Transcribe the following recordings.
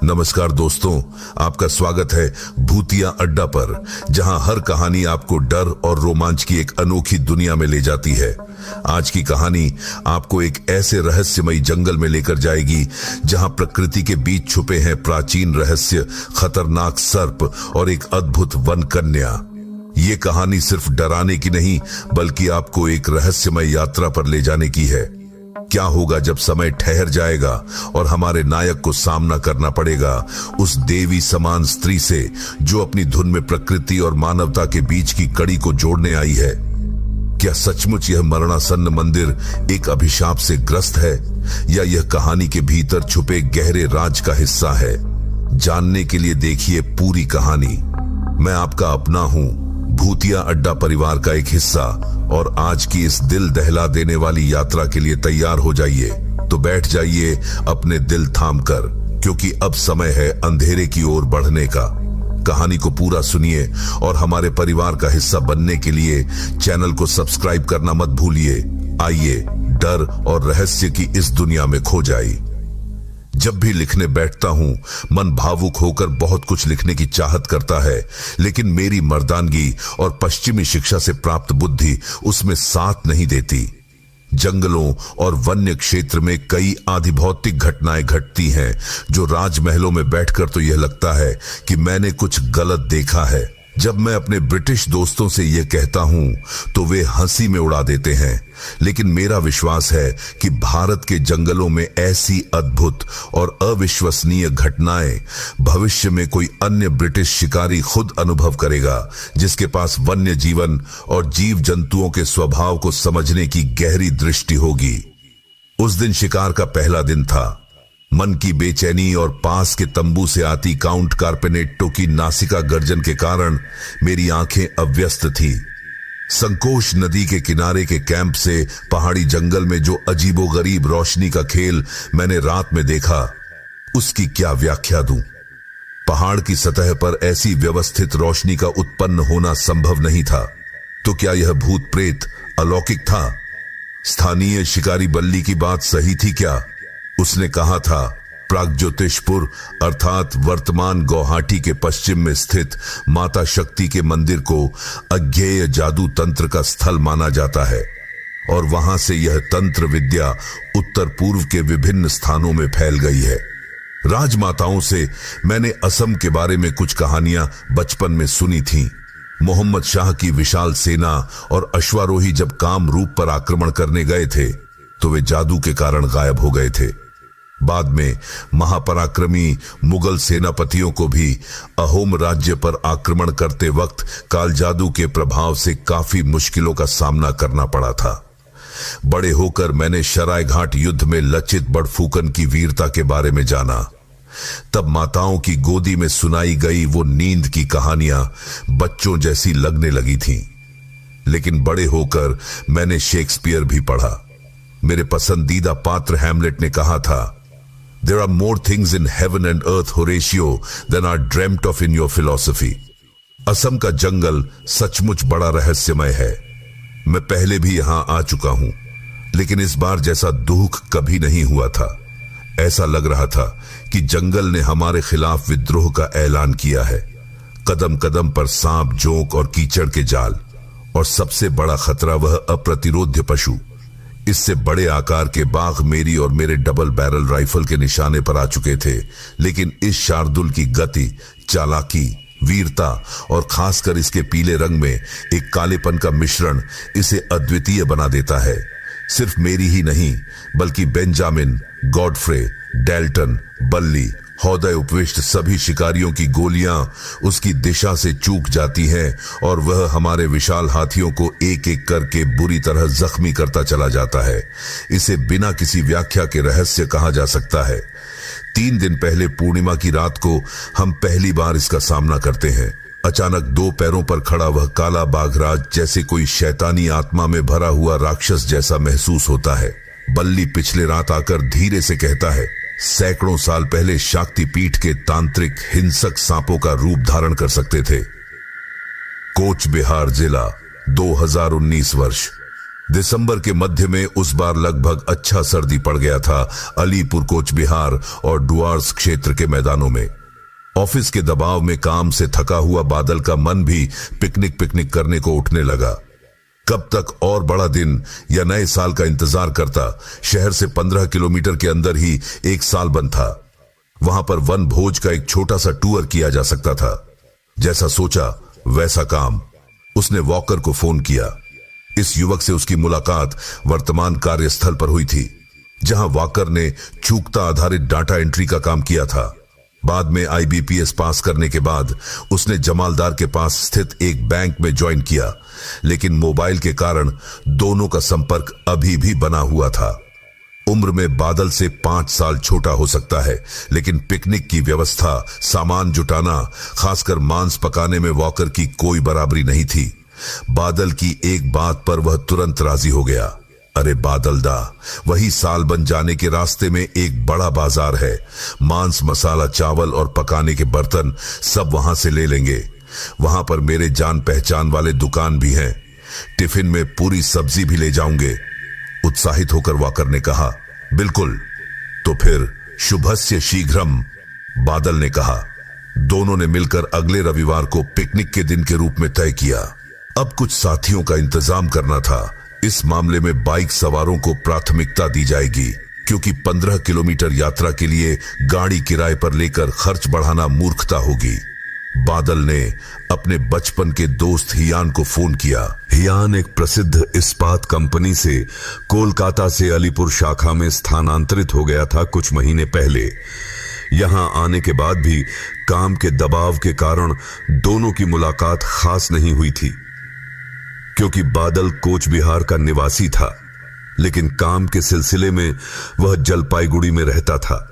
नमस्कार दोस्तों, आपका स्वागत है भूतिया अड्डा पर, जहां हर कहानी आपको डर और रोमांच की एक अनोखी दुनिया में ले जाती है। आज की कहानी आपको एक ऐसे रहस्यमयी जंगल में लेकर जाएगी जहां प्रकृति के बीच छुपे हैं प्राचीन रहस्य, खतरनाक सर्प और एक अद्भुत वन कन्या। ये कहानी सिर्फ डराने की नहीं, बल्कि आपको एक रहस्यमय यात्रा पर ले जाने की है। क्या होगा जब समय ठहर जाएगा और हमारे नायक को सामना करना पड़ेगा उस देवी समान स्त्री से जो अपनी धुन में प्रकृति और मानवता के बीच की कड़ी को जोड़ने आई है। क्या सचमुच यह मरणासन्न मंदिर एक अभिशाप से ग्रस्त है, या यह कहानी के भीतर छुपे गहरे राज का हिस्सा है? जानने के लिए देखिए पूरी कहानी। मैं आपका अपना हूं, भूतिया अड्डा परिवार का एक हिस्सा, और आज की इस दिल दहला देने वाली यात्रा के लिए तैयार हो जाइए। तो बैठ जाइए अपने दिल थाम कर, क्योंकि अब समय है अंधेरे की ओर बढ़ने का। कहानी को पूरा सुनिए और हमारे परिवार का हिस्सा बनने के लिए चैनल को सब्सक्राइब करना मत भूलिए। आइए डर और रहस्य की इस दुनिया में खो जाइए। जब भी लिखने बैठता हूं, मन भावुक होकर बहुत कुछ लिखने की चाहत करता है, लेकिन मेरी मर्दानगी और पश्चिमी शिक्षा से प्राप्त बुद्धि उसमें साथ नहीं देती। जंगलों और वन्य क्षेत्र में कई आधिभौतिक घटनाएं घटती हैं जो राजमहलों में बैठकर तो यह लगता है कि मैंने कुछ गलत देखा है। जब मैं अपने ब्रिटिश दोस्तों से यह कहता हूं तो वे हंसी में उड़ा देते हैं, लेकिन मेरा विश्वास है कि भारत के जंगलों में ऐसी अद्भुत और अविश्वसनीय घटनाएं भविष्य में कोई अन्य ब्रिटिश शिकारी खुद अनुभव करेगा, जिसके पास वन्य जीवन और जीव जंतुओं के स्वभाव को समझने की गहरी दृष्टि होगी। उस दिन शिकार का पहला दिन था। मन की बेचैनी और पास के तंबू से आती काउंट कार्पेनेट्टो की नासिका गर्जन के कारण मेरी आंखें अव्यस्त थी। संकोश नदी के किनारे के कैंप से पहाड़ी जंगल में जो अजीबोगरीब रोशनी का खेल मैंने रात में देखा, उसकी क्या व्याख्या दूं? पहाड़ की सतह पर ऐसी व्यवस्थित रोशनी का उत्पन्न होना संभव नहीं था। तो क्या यह भूत प्रेत अलौकिक था? स्थानीय शिकारी बल्ली की बात सही थी क्या? उसने कहा था प्रागज्योतिषपुर अर्थात वर्तमान गुवाहाटी के पश्चिम में स्थित माता शक्ति के मंदिर को अज्ञेय जादू तंत्र का स्थल माना जाता है, और वहां से यह तंत्र विद्या उत्तर पूर्व के विभिन्न स्थानों में फैल गई है। राजमाताओं से मैंने असम के बारे में कुछ कहानियां बचपन में सुनी थीं। मोहम्मद शाह की विशाल सेना और अश्वारोही जब कामरूप पर आक्रमण करने गए थे तो वे जादू के कारण गायब हो गए थे। बाद में महापराक्रमी मुगल सेनापतियों को भी अहोम राज्य पर आक्रमण करते वक्त काल जादू के प्रभाव से काफी मुश्किलों का सामना करना पड़ा था। बड़े होकर मैंने शरायघाट युद्ध में लचित बड़फूकन की वीरता के बारे में जाना। तब माताओं की गोदी में सुनाई गई वो नींद की कहानियां बच्चों जैसी लगने लगी थीं। लेकिन बड़े होकर मैंने शेक्सपियर भी पढ़ा। मेरे पसंदीदा पात्र हैमलेट ने कहा था, There are more things in heaven and earth, Horatio, than are dreamt of in your philosophy. Assam का जंगल सचमुच बड़ा रहस्यमय है। मैं पहले भी यहां आ चुका हूं, लेकिन इस बार जैसा दुख कभी नहीं हुआ था। ऐसा लग रहा था कि जंगल ने हमारे खिलाफ विद्रोह का ऐलान किया है। कदम कदम पर सांप, जोंक और कीचड़ के जाल, और सबसे बड़ा खतरा वह अप्रतिरोध्य पशु। इससे बड़े आकार के बाघ मेरी और मेरे डबल बैरल राइफल के निशाने पर आ चुके थे, लेकिन इस शार्दुल की गति, चालाकी, वीरता और खासकर इसके पीले रंग में एक कालेपन का मिश्रण इसे अद्वितीय बना देता है। सिर्फ मेरी ही नहीं, बल्कि बेंजामिन, गॉडफ्रे, डेल्टन, बल्ली, हौदय उपविष्ट सभी शिकारियों की गोलियां उसकी दिशा से चूक जाती हैं, और वह हमारे विशाल हाथियों को एक एक करके बुरी तरह जख्मी करता चला जाता है। इसे बिना किसी व्याख्या के रहस्य कहा जा सकता है। 3 दिन पहले पूर्णिमा की रात को हम पहली बार इसका सामना करते हैं। अचानक 2 पैरों पर खड़ा वह काला बाघराज जैसे कोई शैतानी आत्मा में भरा हुआ राक्षस जैसा महसूस होता है। बल्ली पिछले रात आकर धीरे से कहता है, सैकड़ों साल पहले शाक्तिपीठ के तांत्रिक हिंसक सांपों का रूप धारण कर सकते थे। कोच बिहार जिला, 2019 वर्ष। दिसंबर के मध्य में उस बार लगभग अच्छा सर्दी पड़ गया था अलीपुर, कोच बिहार और डुआर्स क्षेत्र के मैदानों में। ऑफिस के दबाव में काम से थका हुआ बादल का मन भी पिकनिक करने को उठने लगा। कब तक और बड़ा दिन या नए साल का इंतजार करता। शहर से 15 किलोमीटर के अंदर ही एक साल बंद था। वहां पर वन भोज का एक छोटा सा टूर किया जा सकता था। जैसा सोचा वैसा काम। उसने वॉकर को फोन किया। इस युवक से उसकी मुलाकात वर्तमान कार्यस्थल पर हुई थी, जहां वॉकर ने चूकता आधारित डाटा एंट्री का काम किया था। बाद में IBPS पास करने के बाद उसने जमालदार के पास स्थित एक बैंक में ज्वाइन किया, लेकिन मोबाइल के कारण दोनों का संपर्क अभी भी बना हुआ था। उम्र में बादल से 5 साल छोटा हो सकता है, लेकिन पिकनिक की व्यवस्था, सामान जुटाना, खासकर मांस पकाने में वॉकर की कोई बराबरी नहीं थी। बादल की एक बात पर वह तुरंत राजी हो गया। अरे बादल दा, वही साल बन जाने के रास्ते में एक बड़ा बाजार है। मांस, मसाला, चावल और पकाने के बर्तन सब वहां से ले लेंगे। वहां पर मेरे जान पहचान वाले दुकान भी हैं। टिफिन में पूरी सब्जी भी ले जाऊंगे। उत्साहित होकर वॉकर ने कहा, बिल्कुल। तो फिर शुभस्य शीघ्रम, बादल ने कहा। दोनों ने मिलकर अगले रविवार को पिकनिक के दिन के रूप में तय किया। अब कुछ साथियों का इंतजाम करना था। इस मामले में बाइक सवारों को प्राथमिकता दी जाएगी, क्योंकि 15 किलोमीटर यात्रा के लिए गाड़ी किराए पर लेकर खर्च बढ़ाना मूर्खता होगी। बादल ने अपने बचपन के दोस्त हियान को फोन किया। हियान एक प्रसिद्ध इस्पात कंपनी से कोलकाता से अलीपुर शाखा में स्थानांतरित हो गया था कुछ महीने पहले। यहां आने के बाद भी काम के दबाव के कारण दोनों की मुलाकात खास नहीं हुई थी, क्योंकि बादल कोच बिहार का निवासी था, लेकिन काम के सिलसिले में वह जलपाईगुड़ी में रहता था।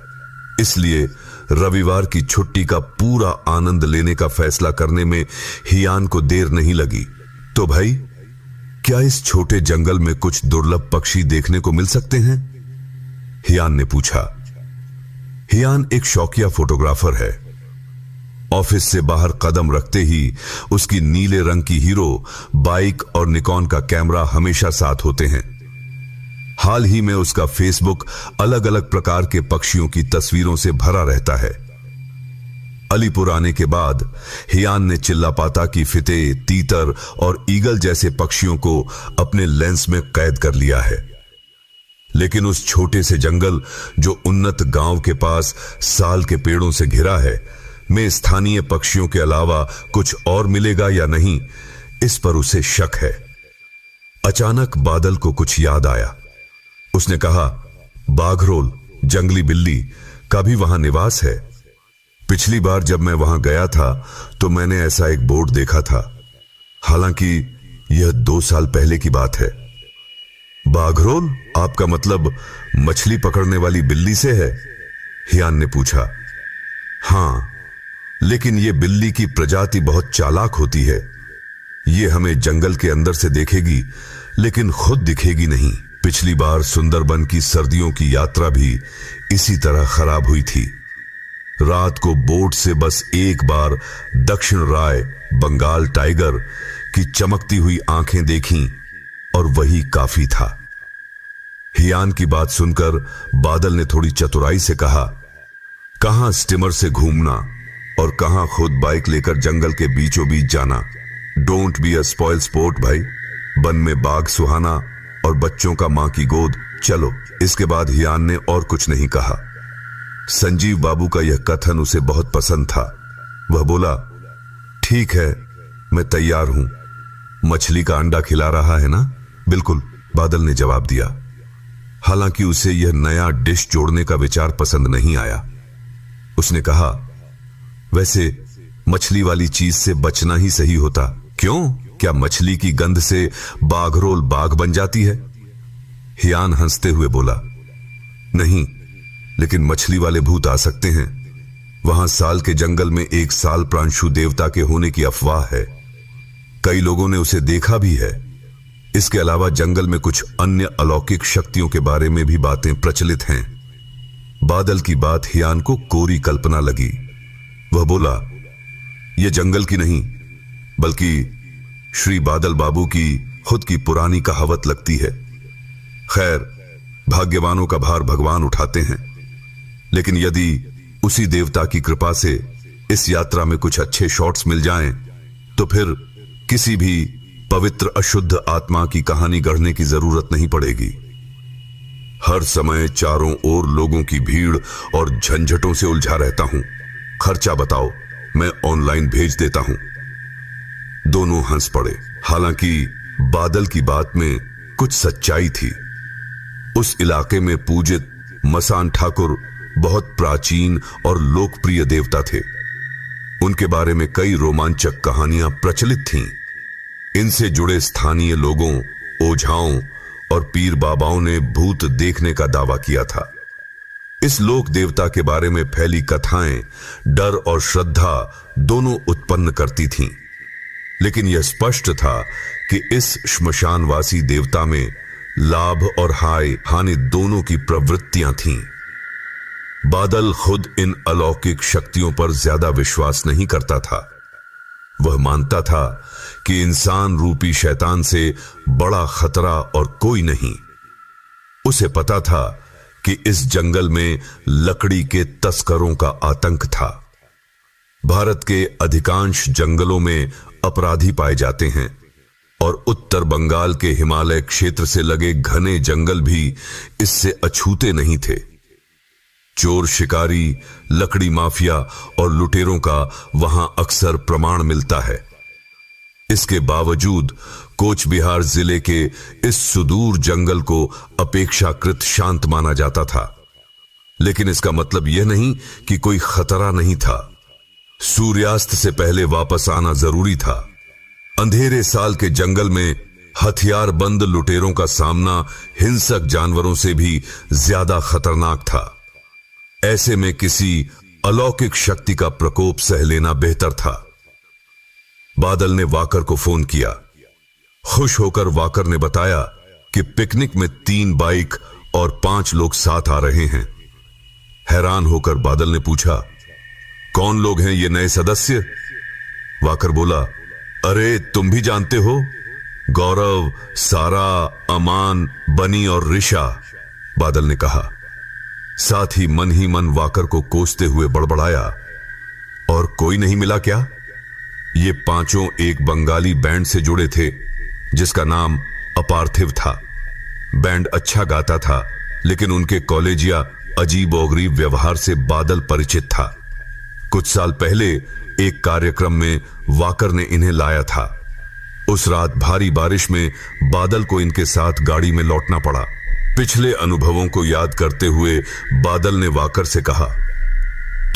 इसलिए रविवार की छुट्टी का पूरा आनंद लेने का फैसला करने में हियान को देर नहीं लगी। तो भाई, क्या इस छोटे जंगल में कुछ दुर्लभ पक्षी देखने को मिल सकते हैं? हियान ने पूछा। हियान एक शौकिया फोटोग्राफर है। ऑफिस से बाहर कदम रखते ही उसकी नीले रंग की हीरो बाइक और निकॉन का कैमरा हमेशा साथ होते हैं। हाल ही में उसका फेसबुक अलग अलग प्रकार के पक्षियों की तस्वीरों से भरा रहता है। अलीपुर आने के बाद हियान ने चिल्लापाता की फिते, तीतर और ईगल जैसे पक्षियों को अपने लेंस में कैद कर लिया है। लेकिन उस छोटे से जंगल जो उन्नत गांव के पास साल के पेड़ों से घिरा है, में स्थानीय पक्षियों के अलावा कुछ और मिलेगा या नहीं, इस पर उसे शक है। अचानक बादल को कुछ याद आया। उसने कहा, बाघरोल जंगली बिल्ली का भी वहां निवास है। पिछली बार जब मैं वहां गया था तो मैंने ऐसा एक बोर्ड देखा था। हालांकि यह 2 साल पहले की बात है। बाघरोल, आपका मतलब मछली पकड़ने वाली बिल्ली से है? हियान ने पूछा। हां, लेकिन यह बिल्ली की प्रजाति बहुत चालाक होती है। यह हमें जंगल के अंदर से देखेगी, लेकिन खुद दिखेगी नहीं। पिछली बार सुंदरबन की सर्दियों की यात्रा भी इसी तरह खराब हुई थी। रात को बोट से बस एक बार दक्षिण राय बंगाल टाइगर की चमकती हुई आंखें देखीं, और वही काफी था। हियान की बात सुनकर बादल ने थोड़ी चतुराई से कहा, कहां स्टीमर से घूमना और कहां खुद बाइक लेकर जंगल के बीचों बीच जाना। Don't be a spoil sport भाई। वन में बाघ सुहाना और बच्चों का मां की गोद। चलो। इसके बाद हियान ने और कुछ नहीं कहा। संजीव बाबू का यह कथन उसे बहुत पसंद था। वह बोला, ठीक है, मैं तैयार हूं। मछली का अंडा खिला रहा है ना? बिल्कुल, बादल ने जवाब दिया। हालांकि उसे यह नया डिश जोड़ने का विचार पसंद नहीं आया। उसने कहा, वैसे मछली वाली चीज से बचना ही सही होता। क्यों? क्या मछली की गंध से बाघरोल बाघ बन जाती है? हियान हंसते हुए बोला, नहीं, लेकिन मछली वाले भूत आ सकते हैं। वहां साल के जंगल में एक साल प्रांशु देवता के होने की अफवाह है। कई लोगों ने उसे देखा भी है। इसके अलावा जंगल में कुछ अन्य अलौकिक शक्तियों के बारे में भी बातें प्रचलित हैं। बादल की बात हियान को कोरी कल्पना लगी। वह बोला, यह जंगल की नहीं, बल्कि श्री बादल बाबू की खुद की पुरानी कहावत लगती है। खैर, भाग्यवानों का भार भगवान उठाते हैं, लेकिन यदि उसी देवता की कृपा से इस यात्रा में कुछ अच्छे शॉट्स मिल जाएं, तो फिर किसी भी पवित्र अशुद्ध आत्मा की कहानी गढ़ने की जरूरत नहीं पड़ेगी। हर समय चारों ओर लोगों की भीड़ और झंझटों से उलझा रहता हूं। खर्चा बताओ, मैं ऑनलाइन भेज देता हूं। दोनों हंस पड़े। हालांकि बादल की बात में कुछ सच्चाई थी। उस इलाके में पूजित मसान ठाकुर बहुत प्राचीन और लोकप्रिय देवता थे। उनके बारे में कई रोमांचक कहानियां प्रचलित थीं। इनसे जुड़े स्थानीय लोगों, ओझाओं और पीर बाबाओं ने भूत देखने का दावा किया था। इस लोक देवता के बारे में फैली कथाएं डर और श्रद्धा दोनों उत्पन्न करती थीं, लेकिन यह स्पष्ट था कि इस श्मशानवासी देवता में लाभ और हानि दोनों की प्रवृत्तियां थीं। बादल खुद इन अलौकिक शक्तियों पर ज्यादा विश्वास नहीं करता था। वह मानता था कि इंसान रूपी शैतान से बड़ा खतरा और कोई नहीं। उसे पता था कि इस जंगल में लकड़ी के तस्करों का आतंक था। भारत के अधिकांश जंगलों में अपराधी पाए जाते हैं और उत्तर बंगाल के हिमालय क्षेत्र से लगे घने जंगल भी इससे अछूते नहीं थे। चोर शिकारी, लकड़ी माफिया और लुटेरों का वहां अक्सर प्रमाण मिलता है। इसके बावजूद कोच बिहार जिले के इस सुदूर जंगल को अपेक्षाकृत शांत माना जाता था। लेकिन इसका मतलब यह नहीं कि कोई खतरा नहीं था। सूर्यास्त से पहले वापस आना जरूरी था। अंधेरे साल के जंगल में हथियारबंद लुटेरों का सामना हिंसक जानवरों से भी ज्यादा खतरनाक था। ऐसे में किसी अलौकिक शक्ति का प्रकोप सह लेना बेहतर था। बादल ने वाकर को फोन किया। खुश होकर वाकर ने बताया कि पिकनिक में 3 बाइक और 5 लोग साथ आ रहे हैं। हैरान होकर बादल ने पूछा, कौन लोग हैं ये नए सदस्य? वाकर बोला, अरे तुम भी जानते हो, गौरव, सारा, अमान, बनी और ऋषा। बादल ने कहा। साथ ही मन वाकर को कोसते हुए बड़बड़ाया, और कोई नहीं मिला क्या? ये 5 एक बंगाली बैंड से जुड़े थे जिसका नाम अपार्थिव था। बैंड अच्छा गाता था, लेकिन उनके कॉलेजिया अजीब-ओ-गरीब व्यवहार से बादल परिचित था। कुछ साल पहले एक कार्यक्रम में वाकर ने इन्हें लाया था। उस रात भारी बारिश में बादल को इनके साथ गाड़ी में लौटना पड़ा। पिछले अनुभवों को याद करते हुए बादल ने वाकर से कहा,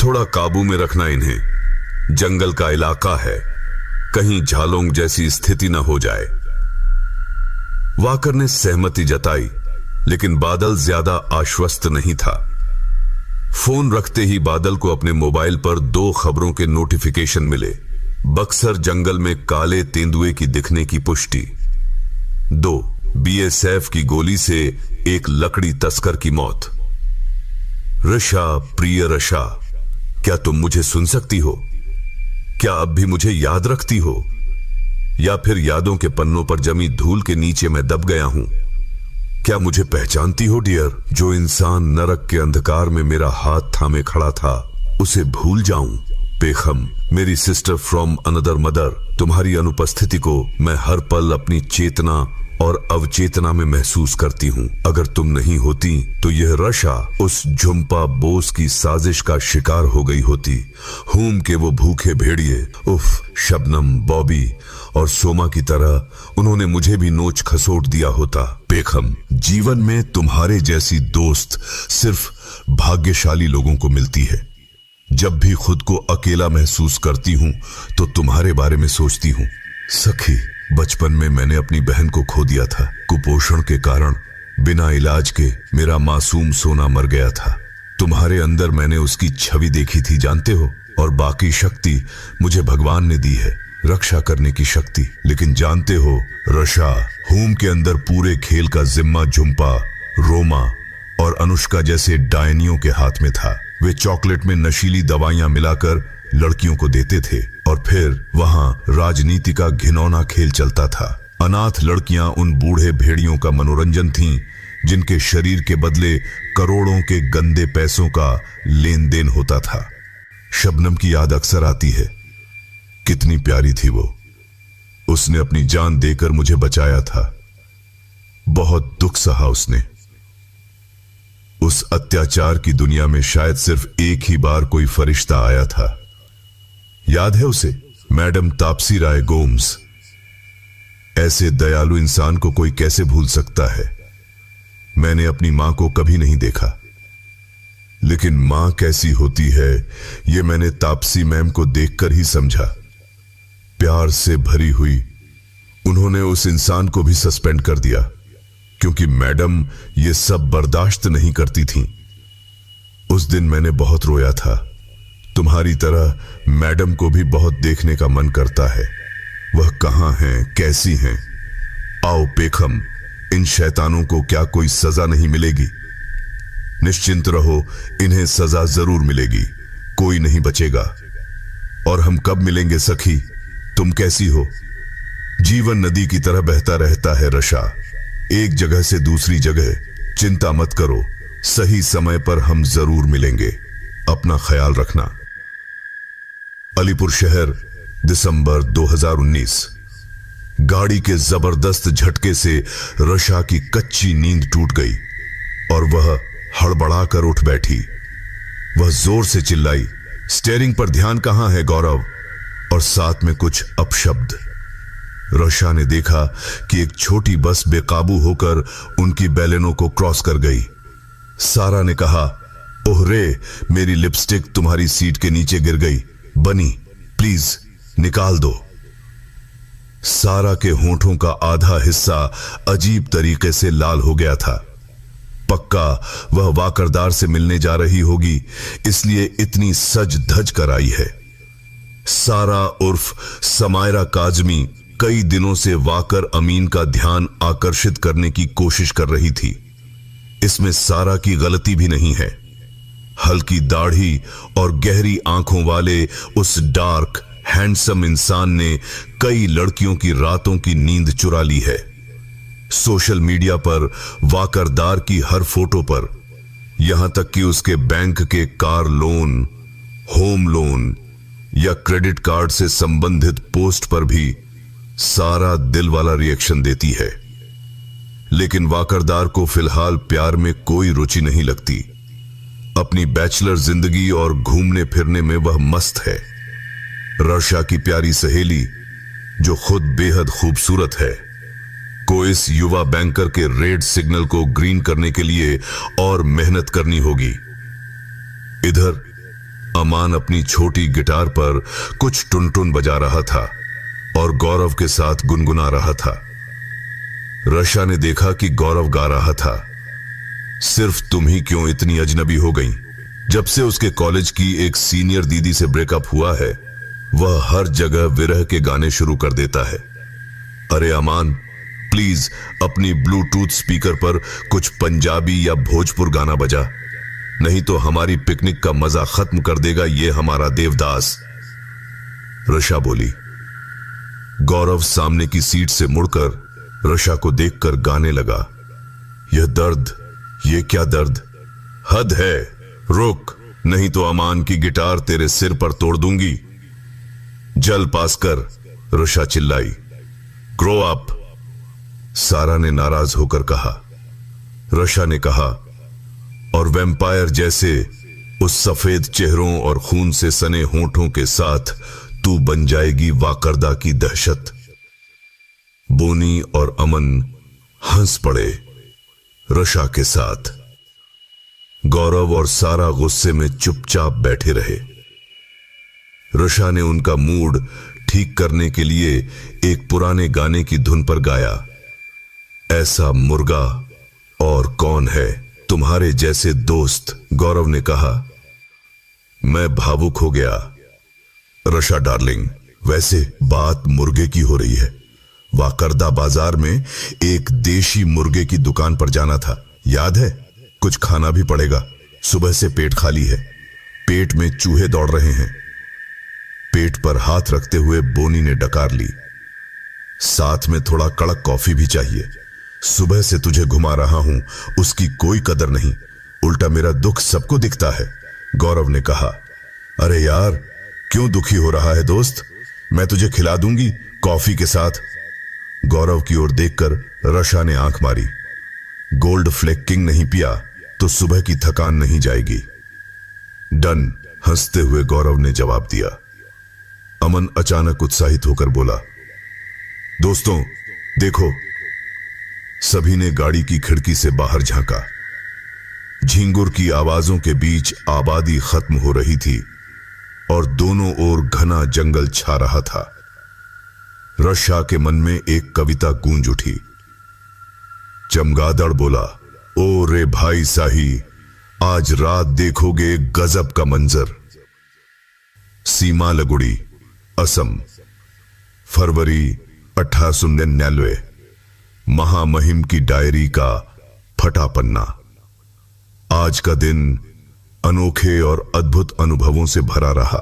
थोड़ा काबू में रखना इन्हें, जंगल का इलाका है, कहीं झालोंग जैसी स्थिति न हो जाए। वाकर ने सहमति जताई, लेकिन बादल ज्यादा आश्वस्त नहीं था। फोन रखते ही बादल को अपने मोबाइल पर 2 खबरों के नोटिफिकेशन मिले। बक्सर जंगल में काले तेंदुए की दिखने की पुष्टि। 2, बीएसएफ की गोली से एक लकड़ी तस्कर की मौत। ऋषा, प्रिय ऋषा, क्या तुम मुझे सुन सकती हो? क्या अब भी मुझे याद रखती हो? या फिर यादों के पन्नों पर जमी धूल के नीचे मैं दब गया हूं? क्या मुझे पहचानती हो डियर? जो इंसान नरक के अंधकार में मेरा हाथ थामे खड़ा था, उसे भूल जाऊं? पेखम, मेरी सिस्टर फ्रॉम अनदर मदर, तुम्हारी अनुपस्थिति को मैं हर पल अपनी चेतना और अवचेतना में महसूस करती हूं। अगर तुम नहीं होती तो यह रशा उस झुम्पा बोस की साजिश का शिकार हो गई होती। हूम के वो भूखे भेड़िए, उफ, शबनम, बॉबी और सोमा की तरह उन्होंने मुझे भी नोच खसोट दिया होता। पेखम, जीवन में तुम्हारे जैसी दोस्त सिर्फ भाग्यशाली लोगों को मिलती है। जब भी खुद को अकेला महसूस करती हूं तो तुम्हारे बारे में सोचती हूं। सखी, बचपन में मैंने अपनी बहन को खो दिया था। कुपोषण के कारण बिना इलाज के मेरा मासूम सोना मर गया था। तुम्हारे अंदर मैंने उसकी छवि देखी थी, जानते हो, और बाकी शक्ति मुझे भगवान ने दी है, रक्षा करने की शक्ति। लेकिन जानते हो रशा, हूम के अंदर पूरे खेल का जिम्मा झुम्पा, रोमा और अनुष्का जैसे डायनियों के हाथ में था। वे चॉकलेट में नशीली दवाइयां मिलाकर लड़कियों को देते थे और फिर वहां राजनीति का घिनौना खेल चलता था। अनाथ लड़कियां उन बूढ़े भेड़ियों का मनोरंजन थीं, जिनके शरीर के बदले करोड़ों के गंदे पैसों का लेन देन होता था। शबनम की याद अक्सर आती है। कितनी प्यारी थी वो। उसने अपनी जान देकर मुझे बचाया था। बहुत दुख सहा उसने। उस अत्याचार की दुनिया में शायद सिर्फ एक ही बार कोई फरिश्ता आया था। याद है उसे? मैडम तापसी राय गोम्स। ऐसे दयालु इंसान को कोई कैसे भूल सकता है। मैंने अपनी मां को कभी नहीं देखा, लेकिन मां कैसी होती है यह मैंने तापसी मैम को देखकर ही समझा। प्यार से भरी हुई। उन्होंने उस इंसान को भी सस्पेंड कर दिया, क्योंकि मैडम ये सब बर्दाश्त नहीं करती थीं। उस दिन मैंने बहुत रोया था। तुम्हारी तरह मैडम को भी बहुत देखने का मन करता है। वह कहां हैं, कैसी हैं? आओ पेखम, इन शैतानों को क्या कोई सजा नहीं मिलेगी? निश्चिंत रहो, इन्हें सजा जरूर मिलेगी। कोई नहीं बचेगा। और हम कब मिलेंगे सखी? तुम कैसी हो? जीवन नदी की तरह बहता रहता है रशा, एक जगह से दूसरी जगह। चिंता मत करो, सही समय पर हम जरूर मिलेंगे। अपना ख्याल रखना। अलीपुर शहर, दिसंबर 2019। गाड़ी के जबरदस्त झटके से रशा की कच्ची नींद टूट गई और वह हड़बड़ाकर उठ बैठी। वह जोर से चिल्लाई, स्टीयरिंग पर ध्यान कहां है गौरव? और साथ में कुछ अपशब्द। रशा ने देखा कि एक छोटी बस बेकाबू होकर उनकी बैलेनो को क्रॉस कर गई। सारा ने कहा, ओहरे, मेरी लिपस्टिक तुम्हारी सीट के नीचे गिर गई। बनी, प्लीज निकाल दो। सारा के होंठों का आधा हिस्सा अजीब तरीके से लाल हो गया था। पक्का वह वाकरदार से मिलने जा रही होगी, इसलिए इतनी सज धज कर आई है। सारा उर्फ समायरा काजमी कई दिनों से वाकर अमीन का ध्यान आकर्षित करने की कोशिश कर रही थी। इसमें सारा की गलती भी नहीं है। हल्की दाढ़ी और गहरी आंखों वाले उस डार्क हैंडसम इंसान ने कई लड़कियों की रातों की नींद चुरा ली है। सोशल मीडिया पर वाकरदार की हर फोटो पर, यहां तक कि उसके बैंक के कार लोन, होम लोन या क्रेडिट कार्ड से संबंधित पोस्ट पर भी सारा दिल वाला रिएक्शन देती है। लेकिन वाकरदार को फिलहाल प्यार में कोई रुचि नहीं लगती। अपनी बैचलर जिंदगी और घूमने फिरने में वह मस्त है। रशा की प्यारी सहेली, जो खुद बेहद खूबसूरत है, को इस युवा बैंकर के रेड सिग्नल को ग्रीन करने के लिए और मेहनत करनी होगी। इधर अमान अपनी छोटी गिटार पर कुछ टुनटुन बजा रहा था और गौरव के साथ गुनगुना रहा था। रशा ने देखा कि गौरव गा रहा था, सिर्फ तुम ही क्यों इतनी अजनबी हो गई। जब से उसके कॉलेज की एक सीनियर दीदी से ब्रेकअप हुआ है, वह हर जगह विरह के गाने शुरू कर देता है। अरे अमान, प्लीज अपनी ब्लूटूथ स्पीकर पर कुछ पंजाबी या भोजपुर गाना बजा, नहीं तो हमारी पिकनिक का मजा खत्म कर देगा ये हमारा देवदास। रशा बोली। गौरव सामने की सीट से मुड़कर रशा को देखकर गाने लगा। यह दर्द, ये क्या दर्द, हद है, रुक, नहीं तो अमान की गिटार तेरे सिर पर तोड़ दूंगी। जल पास कर, रशा चिल्लाई। ग्रो अप, सारा ने नाराज होकर कहा। रशा ने कहा, और वैम्पायर जैसे उस सफेद चेहरों और खून से सने होंठों के साथ तू बन जाएगी वाकरदा की दहशत। बोनी और अमन हंस पड़े रशा के साथ। गौरव और सारा गुस्से में चुपचाप बैठे रहे। रशा ने उनका मूड ठीक करने के लिए एक पुराने गाने की धुन पर गाया, ऐसा मुर्गा और कौन है तुम्हारे जैसे दोस्त। गौरव ने कहा, मैं भावुक हो गया। रशा डार्लिंग, वैसे बात मुर्गे की हो रही है। वाकरदा बाजार में एक देशी मुर्गे की दुकान पर जाना था, याद है? कुछ खाना भी पड़ेगा, सुबह से पेट खाली है, पेट में चूहे दौड़ रहे हैं। पेट पर हाथ रखते हुए बोनी ने डकार ली। साथ में थोड़ा कड़क कॉफी भी चाहिए। सुबह से तुझे घुमा रहा हूं, उसकी कोई कदर नहीं, उल्टा मेरा दुख सबको दिखता है, गौरव ने कहा। अरे यार, क्यों दुखी हो रहा है दोस्त? मैं तुझे खिला दूंगी कॉफी के साथ। गौरव की ओर देखकर रशा ने आंख मारी। गोल्ड फ्लेक किंग नहीं पिया तो सुबह की थकान नहीं जाएगी। डन, हंसते हुए गौरव ने जवाब दिया। अमन अचानक उत्साहित होकर बोला, दोस्तों देखो। सभी ने गाड़ी की खिड़की से बाहर झांका। झिंगुर की आवाजों के बीच आबादी खत्म हो रही थी और दोनों ओर घना जंगल छा रहा था। रशा के मन में एक कविता गूंज उठी। चमगादड़ बोला, ओ रे भाई साही, आज रात देखोगे गजब का मंजर। सीमा लगुड़ी, असम, फरवरी 1899। महामहिम की डायरी का फटा पन्ना। आज का दिन अनोखे और अद्भुत अनुभवों से भरा रहा।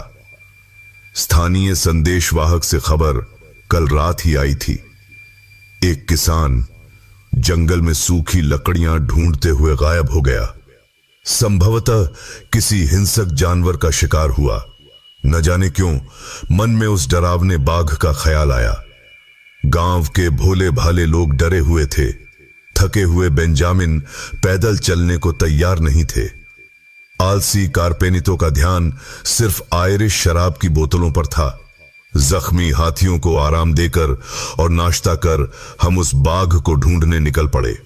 स्थानीय संदेशवाहक से खबर कल रात ही आई थी। एक किसान जंगल में सूखी लकड़ियां ढूंढते हुए गायब हो गया। संभवतः किसी हिंसक जानवर का शिकार हुआ। न जाने क्यों मन में उस डरावने बाघ का ख्याल आया। गांव के भोले भाले लोग डरे हुए थे। थके हुए बेंजामिन पैदल चलने को तैयार नहीं थे। आलसी कारपेनितों का ध्यान सिर्फ आयरिश शराब की बोतलों पर था। जख्मी हाथियों को आराम देकर और नाश्ता कर हम उस बाघ को ढूंढने निकल पड़े।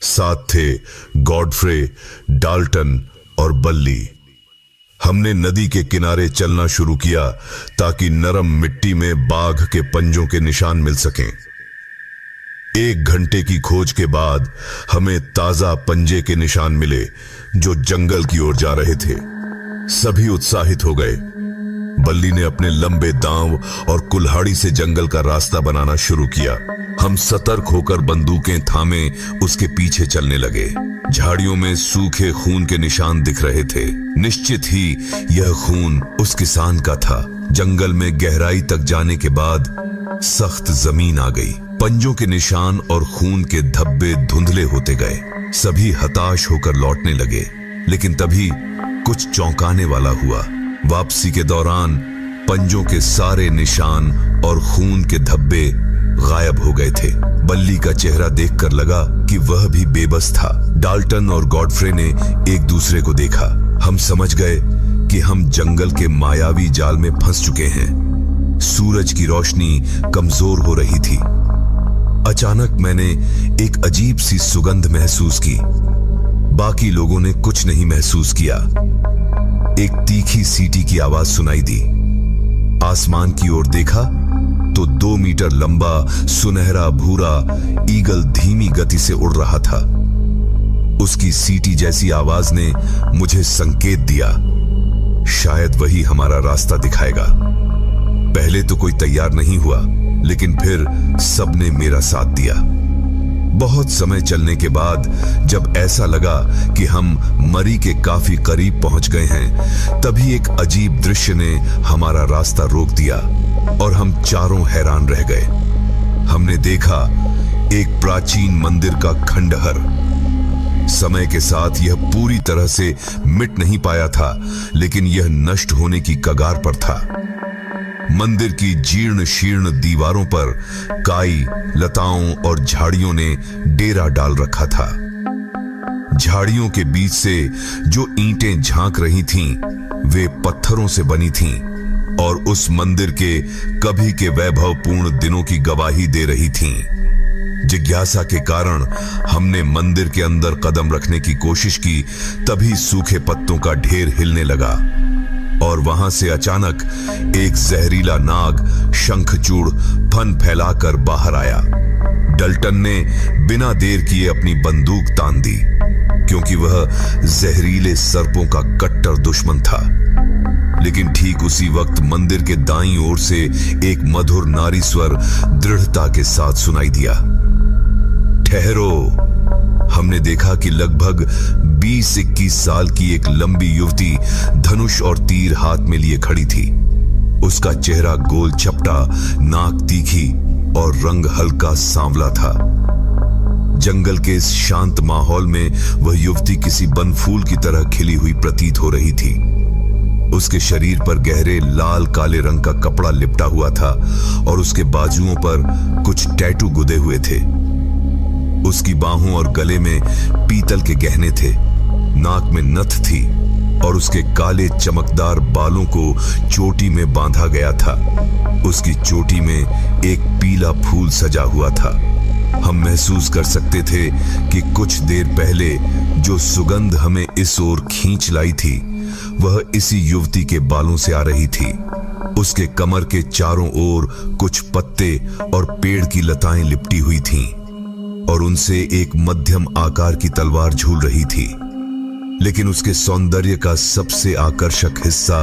साथ थे गॉडफ्रे, डाल्टन और बल्ली। हमने नदी के किनारे चलना शुरू किया ताकि नरम मिट्टी में बाघ के पंजों के निशान मिल सकें। 1 घंटे की खोज के बाद हमें ताजा पंजे के निशान मिले जो जंगल की ओर जा रहे थे। सभी उत्साहित हो गए। बल्ली ने अपने लंबे दांव और कुल्हाड़ी से जंगल का रास्ता बनाना शुरू किया। हम सतर्क होकर बंदूकें थामे उसके पीछे चलने लगे। झाड़ियों में सूखे खून के निशान दिख रहे थे। निश्चित ही यह खून उस किसान का था। जंगल में गहराई तक जाने के बाद सख्त जमीन आ गई। पंजों के निशान और खून के धब्बे धुंधले होते गए। सभी हताश होकर लौटने लगे, लेकिन तभी कुछ चौंकाने वाला हुआ। वापसी के दौरान पंजों के सारे निशान और खून के धब्बे गायब हो गए थे। बल्ली का चेहरा देखकर लगा कि वह भी बेबस था। डाल्टन और गॉडफ्रे ने एक दूसरे को देखा। हम समझ गए कि हम जंगल के मायावी जाल में फंस चुके हैं। सूरज की रोशनी कमजोर हो रही थी। अचानक मैंने एक अजीब सी सुगंध महसूस की। बाकी लोगों ने कुछ नहीं महसूस किया। एक तीखी सीटी की आवाज सुनाई दी। आसमान की ओर देखा तो 2 मीटर लंबा सुनहरा भूरा ईगल धीमी गति से उड़ रहा था। उसकी सीटी जैसी आवाज ने मुझे संकेत दिया, शायद वही हमारा रास्ता दिखाएगा। पहले तो कोई तैयार नहीं हुआ, लेकिन फिर सबने मेरा साथ दिया। बहुत समय चलने के बाद जब ऐसा लगा कि हम मरी के काफी करीब पहुंच गए हैं, तभी एक अजीब दृश्य ने हमारा रास्ता रोक दिया और हम चारों हैरान रह गए। हमने देखा एक प्राचीन मंदिर का खंडहर। समय के साथ यह पूरी तरह से मिट नहीं पाया था, लेकिन यह नष्ट होने की कगार पर था। मंदिर की जीर्ण शीर्ण दीवारों पर काई, लताओं और झाड़ियों ने डेरा डाल रखा था। झाड़ियों के बीच से जो ईंटें झांक रही थीं, वे पत्थरों से बनी थीं और उस मंदिर के कभी के वैभवपूर्ण दिनों की गवाही दे रही थीं। जिज्ञासा के कारण हमने मंदिर के अंदर कदम रखने की कोशिश की, तभी सूखे पत्तों का ढेर हिलने लगा और वहां से अचानक एक जहरीला नाग शंखचूड़ फन फैलाकर बाहर आया। डल्टन ने बिना देर किए अपनी बंदूक तान दी, क्योंकि वह जहरीले सर्पों का कट्टर दुश्मन था। लेकिन ठीक उसी वक्त मंदिर के दाईं ओर से एक मधुर नारी स्वर दृढ़ता के साथ सुनाई दिया, ठहरो। हमने देखा कि लगभग 20-21 साल की एक लंबी युवती धनुष और तीर हाथ में लिए खड़ी थी। उसका चेहरा गोल चपटा, नाक तीखी और रंग हल्का सांवला था। जंगल के इस शांत माहौल में वह युवती किसी बनफूल की तरह खिली हुई प्रतीत हो रही थी। उसके शरीर पर गहरे लाल काले रंग का कपड़ा लिपटा हुआ था और उसके बाजुओं पर कुछ टैटू गुदे हुए थे। उसकी बाहों और गले में पीतल के गहने थे, नाक में नथ थी और उसके काले चमकदार बालों को चोटी में बांधा गया था। उसकी चोटी में एक पीला फूल सजा हुआ था। हम महसूस कर सकते थे कि कुछ देर पहले जो सुगंध हमें इस ओर खींच लाई थी वह इसी युवती के बालों से आ रही थी। उसके कमर के चारों ओर कुछ पत्ते और पेड़ की लताएं लिपटी हुई थीं और उनसे एक मध्यम आकार की तलवार झूल रही थी। लेकिन उसके सौंदर्य का सबसे आकर्षक हिस्सा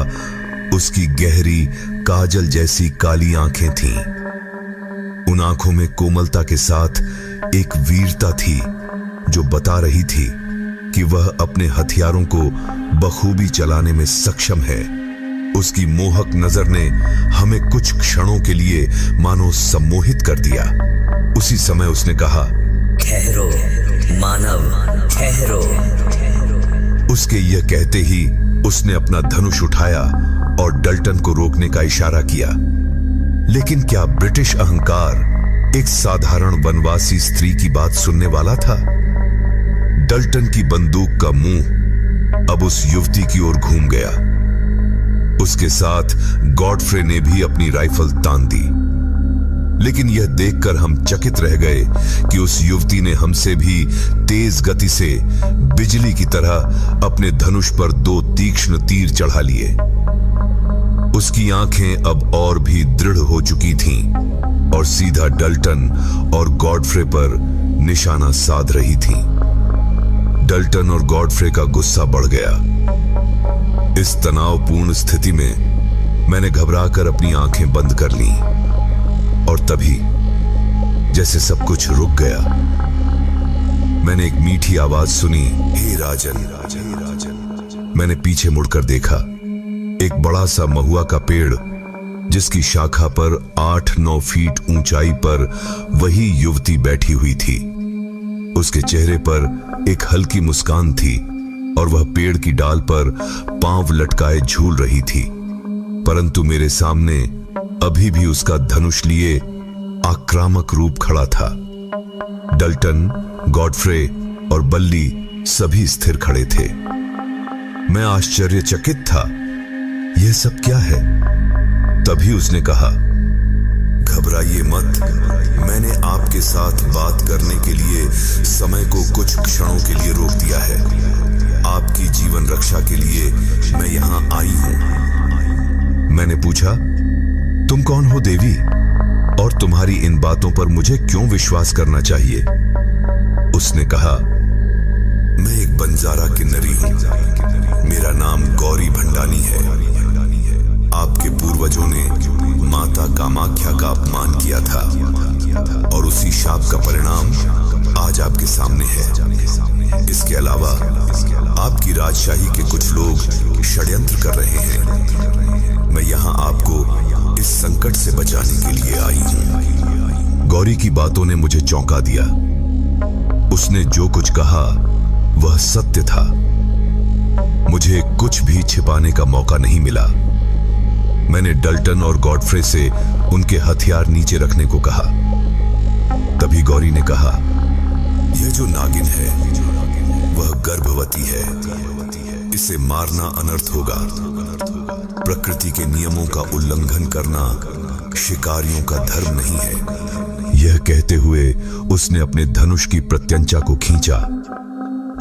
उसकी गहरी काजल जैसी काली आंखें थीं। उन आंखों में कोमलता के साथ एक वीरता थी जो बता रही थी कि वह अपने हथियारों को बखूबी चलाने में सक्षम है। उसकी मोहक नजर ने हमें कुछ क्षणों के लिए मानो सम्मोहित कर दिया। उसी समय उसने कहा, ठहरो मानव, ठहरो। उसके यह कहते ही उसने अपना धनुष उठाया और डल्टन को रोकने का इशारा किया। लेकिन क्या ब्रिटिश अहंकार एक साधारण वनवासी स्त्री की बात सुनने वाला था? डल्टन की बंदूक का मुंह अब उस युवती की ओर घूम गया। उसके साथ गॉडफ्रे ने भी अपनी राइफल तान दी। लेकिन यह देखकर हम चकित रह गए कि उस युवती ने हमसे भी तेज गति से बिजली की तरह अपने धनुष पर 2 तीक्ष्ण तीर चढ़ा लिए। उसकी आंखें अब और भी दृढ़ हो चुकी थीं और सीधा डल्टन और गॉडफ्रे पर निशाना साध रही थीं। डल्टन और गॉडफ्रे का गुस्सा बढ़ गया। इस तनावपूर्ण स्थिति में मैंने घबराकर अपनी आंखें बंद कर लीं और तभी जैसे सब कुछ रुक गया, मैंने एक मीठी आवाज सुनी, हे राजन। मैंने पीछे मुड़कर देखा। एक बड़ा सा महुआ का पेड़ जिसकी शाखा पर 8-9 फीट ऊंचाई पर वही युवती बैठी हुई थी। उसके चेहरे पर एक हल्की मुस्कान थी और वह पेड़ की डाल पर पांव लटकाए झूल रही थी। परंतु मेरे सामने अभी भी उसका धनुष लिए आक्रामक रूप खड़ा था। डल्टन, गॉडफ्रे और बल्ली सभी स्थिर खड़े थे। मैं आश्चर्यचकित था। यह सब क्या है? तभी उसने कहा, घबराइए मत। मैंने आपके साथ बात करने के लिए समय को कुछ क्षणों के लिए रोक दिया है। आपकी जीवन रक्षा के लिए मैं यहां आई हूं। मैंने पूछा, तुम कौन हो देवी, और तुम्हारी इन बातों पर मुझे क्यों विश्वास करना चाहिए? उसने कहा, मैं एक बंजारा किन्नरी हूं। मेरा नाम गौरी भंडानी है। आपके पूर्वजों ने माता कामाख्या का अपमान किया था और उसी शाप का परिणाम आज आपके सामने है। इसके अलावा आपकी राजशाही के कुछ लोग षड्यंत्र कर रहे हैं। मैं यहां आपको इस संकट से बचाने के लिए आई हूं। गौरी की बातों ने मुझे चौंका दिया। उसने जो कुछ कहा वह सत्य था। मुझे कुछ भी छिपाने का मौका नहीं मिला। मैंने डल्टन और गॉडफ्रे से उनके हथियार नीचे रखने को कहा। तभी गौरी ने कहा, यह जो नागिन है वह गर्भवती है। इसे मारना अनर्थ होगा। प्रकृति के नियमों का उल्लंघन करना शिकारियों का धर्म नहीं है। यह कहते हुए उसने अपने धनुष की प्रत्यंचा को खींचा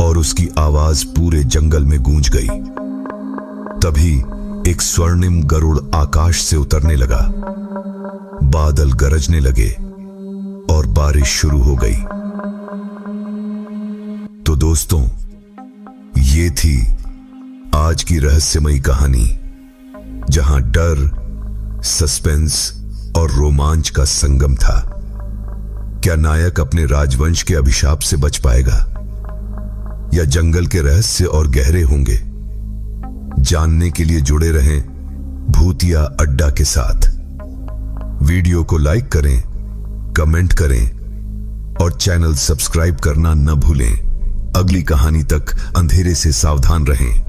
और उसकी आवाज पूरे जंगल में गूंज गई। तभी एक स्वर्णिम गरुड़ आकाश से उतरने लगा। बादल गरजने लगे और बारिश शुरू हो गई। तो दोस्तों, ये थी आज की रहस्यमयी कहानी, जहां डर, सस्पेंस और रोमांच का संगम था। क्या नायक अपने राजवंश के अभिशाप से बच पाएगा या जंगल के रहस्य और गहरे होंगे? जानने के लिए जुड़े रहें भूतिया अड्डा के साथ। वीडियो को लाइक करें कमेंट करें और चैनल सब्सक्राइब करना न भूलें। अगली कहानी तक अंधेरे से सावधान रहें।